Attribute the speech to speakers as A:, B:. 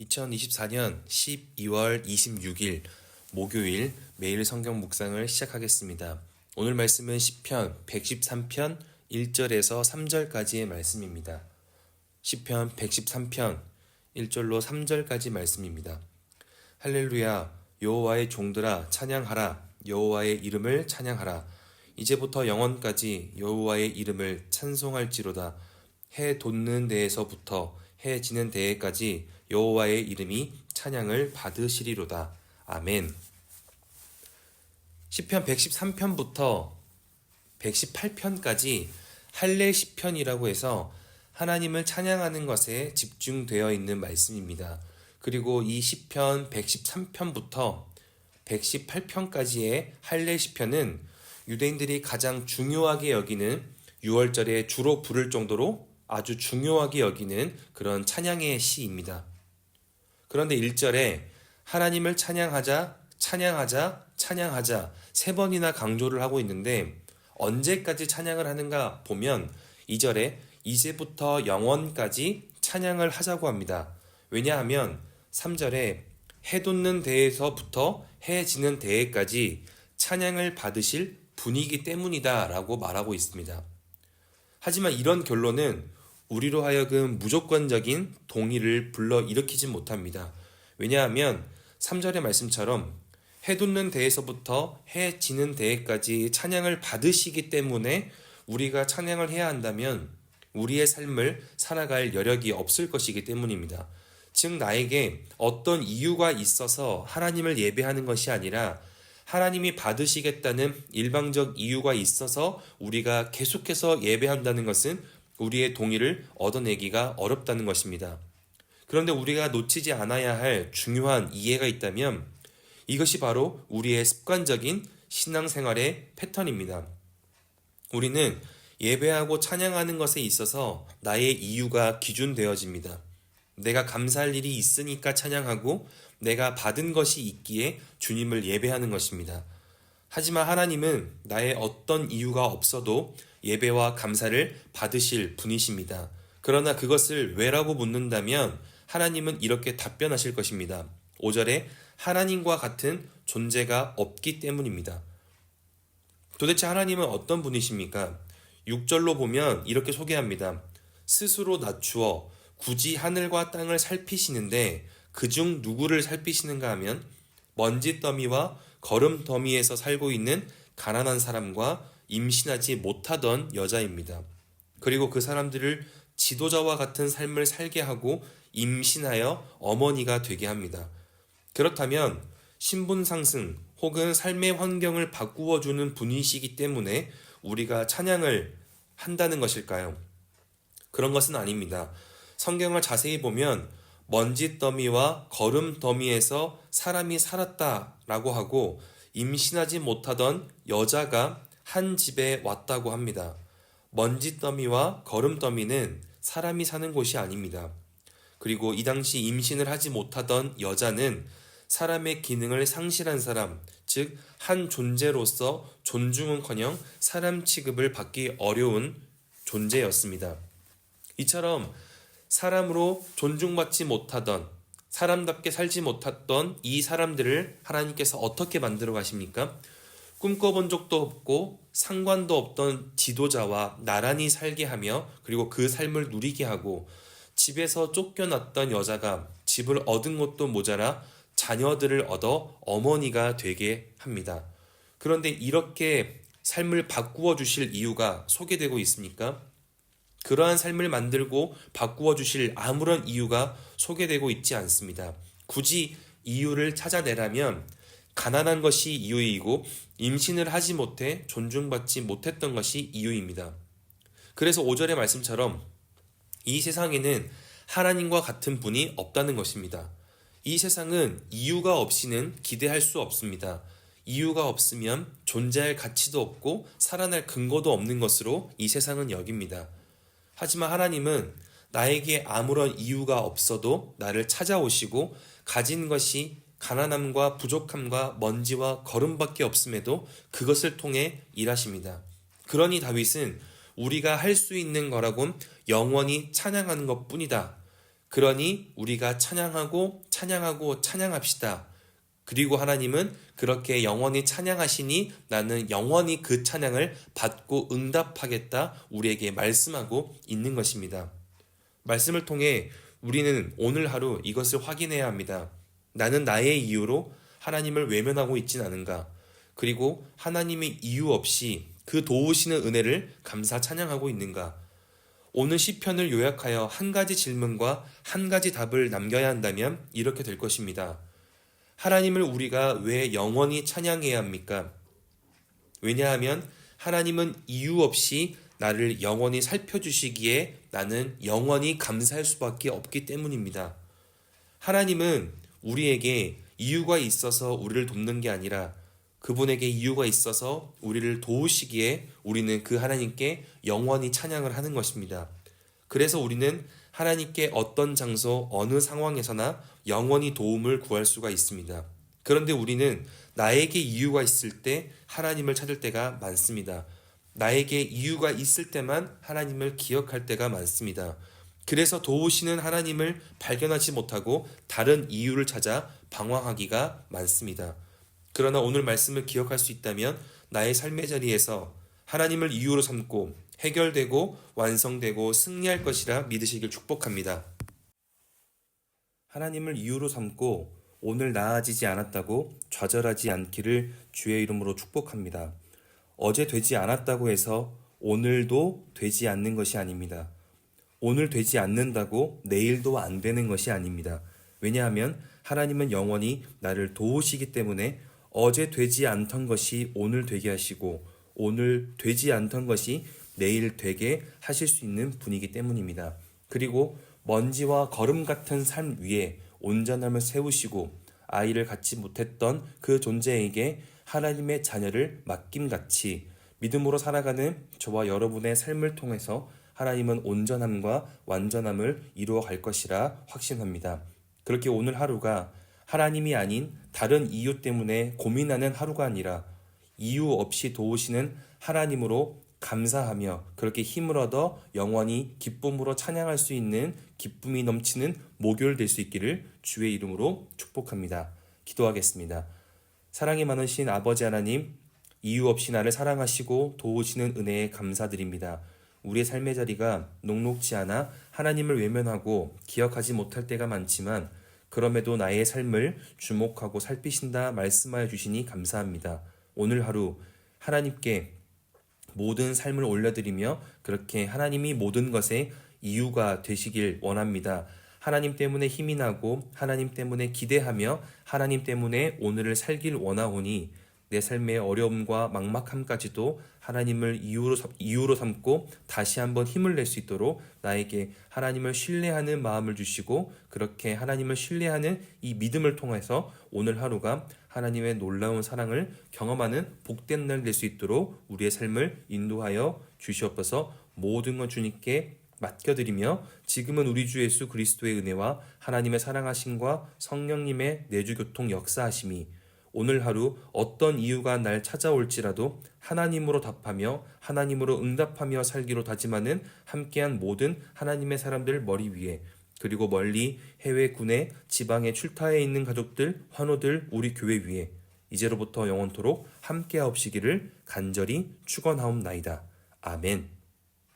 A: 2024년 12월 26일 목요일 매일 성경 묵상을 시작하겠습니다. 오늘 말씀은 시편 113편 1절에서 3절까지의 말씀입니다. 시편 113편 1절로 3절까지 말씀입니다. 할렐루야, 여호와의 종들아 찬양하라. 여호와의 이름을 찬양하라. 이제부터 영원까지 여호와의 이름을 찬송할지로다. 해 돋는 데에서부터 해 지는 데에까지 여호와의 이름이 찬양을 받으시리로다. 아멘. 시편 113편부터 118편까지 할례 시편이라고 해서 하나님을 찬양하는 것에 집중되어 있는 말씀입니다. 그리고 이 시편 113편부터 118편까지의 할례 시편은 유대인들이 가장 중요하게 여기는 6월절에 주로 부를 정도로 아주 중요하게 여기는 그런 찬양의 시입니다. 그런데 1절에 하나님을 찬양하자, 찬양하자, 찬양하자 3번이나 강조를 하고 있는데 언제까지 찬양을 하는가 보면 2절에 이제부터 영원까지 찬양을 하자고 합니다. 왜냐하면 3절에 해 돋는 데에서부터 해 지는 데에까지 찬양을 받으실 분이기 때문이다 라고 말하고 있습니다. 하지만 이런 결론은 우리로 하여금 무조건적인 동의를 불러일으키지 못합니다. 왜냐하면 3절의 말씀처럼 해 돋는 데에서부터 해 지는 데에까지 찬양을 받으시기 때문에 우리가 찬양을 해야 한다면 우리의 삶을 살아갈 여력이 없을 것이기 때문입니다. 즉 나에게 어떤 이유가 있어서 하나님을 예배하는 것이 아니라 하나님이 받으시겠다는 일방적 이유가 있어서 우리가 계속해서 예배한다는 것은 우리의 동의를 얻어내기가 어렵다는 것입니다. 그런데 우리가 놓치지 않아야 할 중요한 이해가 있다면 이것이 바로 우리의 습관적인 신앙생활의 패턴입니다. 우리는 예배하고 찬양하는 것에 있어서 나의 이유가 기준되어집니다. 내가 감사할 일이 있으니까 찬양하고 내가 받은 것이 있기에 주님을 예배하는 것입니다. 하지만 하나님은 나의 어떤 이유가 없어도 예배와 감사를 받으실 분이십니다. 그러나 그것을 왜라고 묻는다면 하나님은 이렇게 답변하실 것입니다. 5절에 하나님과 같은 존재가 없기 때문입니다. 도대체 하나님은 어떤 분이십니까? 6절로 보면 이렇게 소개합니다. 스스로 낮추어 굳이 하늘과 땅을 살피시는데 그중 누구를 살피시는가 하면 먼지 더미와 거름 더미에서 살고 있는 가난한 사람과 임신하지 못하던 여자입니다. 그리고 그 사람들을 지도자와 같은 삶을 살게 하고 임신하여 어머니가 되게 합니다. 그렇다면 신분 상승 혹은 삶의 환경을 바꾸어 주는 분이시기 때문에 우리가 찬양을 한다는 것일까요? 그런 것은 아닙니다. 성경을 자세히 보면 먼지 더미와 거름 더미에서 사람이 살았다라고 하고 임신하지 못하던 여자가 한 집에 왔다고 합니다. 먼지 더미와 거름 더미는 사람이 사는 곳이 아닙니다. 그리고 이 당시 임신을 하지 못하던 여자는 사람의 기능을 상실한 사람, 즉 한 존재로서 존중은커녕 사람 취급을 받기 어려운 존재였습니다. 이처럼 사람으로 존중받지 못하던, 사람답게 살지 못했던 이 사람들을 하나님께서 어떻게 만들어 가십니까? 꿈꿔본 적도 없고 상관도 없던 지도자와 나란히 살게 하며 그리고 그 삶을 누리게 하고 집에서 쫓겨났던 여자가 집을 얻은 것도 모자라 자녀들을 얻어 어머니가 되게 합니다. 그런데 이렇게 삶을 바꾸어 주실 이유가 소개되고 있습니까? 그러한 삶을 만들고 바꾸어 주실 아무런 이유가 소개되고 있지 않습니다. 굳이 이유를 찾아내라면 가난한 것이 이유이고 임신을 하지 못해 존중받지 못했던 것이 이유입니다. 그래서 5절의 말씀처럼 이 세상에는 하나님과 같은 분이 없다는 것입니다. 이 세상은 이유가 없이는 기대할 수 없습니다. 이유가 없으면 존재할 가치도 없고 살아날 근거도 없는 것으로 이 세상은 여깁니다. 하지만 하나님은 나에게 아무런 이유가 없어도 나를 찾아오시고 가진 것이 가난함과 부족함과 먼지와 거름밖에 없음에도 그것을 통해 일하십니다. 그러니 다윗은 우리가 할 수 있는 거라곤 영원히 찬양하는 것뿐이다. 그러니 우리가 찬양합시다. 그리고 하나님은 그렇게 영원히 찬양하시니 나는 영원히 그 찬양을 받고 응답하겠다 우리에게 말씀하고 있는 것입니다. 말씀을 통해 우리는 오늘 하루 이것을 확인해야 합니다. 나는 나의 이유로 하나님을 외면하고 있진 않은가? 그리고 하나님의 이유 없이 그 도우시는 은혜를 감사 찬양하고 있는가? 오늘 시편을 요약하여 한 가지 질문과 한 가지 답을 남겨야 한다면 이렇게 될 것입니다. 하나님을 우리가 왜 영원히 찬양해야 합니까? 왜냐하면 하나님은 이유 없이 나를 영원히 살펴주시기에 나는 영원히 감사할 수밖에 없기 때문입니다. 하나님은 우리에게 이유가 있어서 우리를 돕는 게 아니라 그분에게 이유가 있어서 우리를 도우시기에 우리는 그 하나님께 영원히 찬양을 하는 것입니다. 그래서 우리는 하나님께 어떤 장소, 어느 상황에서나 영원히 도움을 구할 수가 있습니다. 그런데 우리는 나에게 이유가 있을 때 하나님을 찾을 때가 많습니다. 나에게 이유가 있을 때만 하나님을 기억할 때가 많습니다. 그래서 도우시는 하나님을 발견하지 못하고 다른 이유를 찾아 방황하기가 많습니다. 그러나 오늘 말씀을 기억할 수 있다면 나의 삶의 자리에서 하나님을 이유로 삼고 해결되고 완성되고 승리할 것이라 믿으시길 축복합니다. 하나님을 이유로 삼고 오늘 나아지지 않았다고 좌절하지 않기를 주의 이름으로 축복합니다. 어제 되지 않았다고 해서 오늘도 되지 않는 것이 아닙니다. 오늘 되지 않는다고 내일도 안 되는 것이 아닙니다. 왜냐하면 하나님은 영원히 나를 도우시기 때문에 어제 되지 않던 것이 오늘 되게 하시고 오늘 되지 않던 것이 내일 되게 하실 수 있는 분이기 때문입니다. 그리고 먼지와 거름 같은 삶 위에 온전함을 세우시고 아이를 갖지 못했던 그 존재에게 하나님의 자녀를 맡김같이 믿음으로 살아가는 저와 여러분의 삶을 통해서 하나님은 온전함과 완전함을 이루어 갈 것이라 확신합니다. 그렇게 오늘 하루가 하나님이 아닌 다른 이유 때문에 고민하는 하루가 아니라 이유 없이 도우시는 하나님으로 감사하며 그렇게 힘을 얻어 영원히 기쁨으로 찬양할 수 있는 기쁨이 넘치는 목요일 될 수 있기를 주의 이름으로 축복합니다. 기도하겠습니다. 사랑이 많으신 아버지 하나님, 이유 없이 나를 사랑하시고 도우시는 은혜에 감사드립니다. 우리의 삶의 자리가 녹록지 않아 하나님을 외면하고 기억하지 못할 때가 많지만 그럼에도 나의 삶을 주목하고 살피신다 말씀하여 주시니 감사합니다. 오늘 하루 하나님께 모든 삶을 올려드리며 그렇게 하나님이 모든 것의 이유가 되시길 원합니다. 하나님 때문에 힘이 나고 하나님 때문에 기대하며 하나님 때문에 오늘을 살길 원하오니 내 삶의 어려움과 막막함까지도 하나님을 이유로 삼고 다시 한번 힘을 낼 수 있도록 나에게 하나님을 신뢰하는 마음을 주시고 그렇게 하나님을 신뢰하는 이 믿음을 통해서 오늘 하루가 하나님의 놀라운 사랑을 경험하는 복된 날 될 수 있도록 우리의 삶을 인도하여 주시옵소서. 모든 건 주님께 맡겨드리며 지금은 우리 주 예수 그리스도의 은혜와 하나님의 사랑하심과 성령님의 내주교통 역사하심이 오늘 하루 어떤 이유가 날 찾아올지라도 하나님으로 답하며 하나님으로 응답하며 살기로 다짐하는 함께한 모든 하나님의 사람들 머리 위에 그리고 멀리 해외 군에 지방에 출타해 있는 가족들 환우들 우리 교회 위에 이제로부터 영원토록 함께하옵시기를 간절히 축원하옵나이다. 아멘.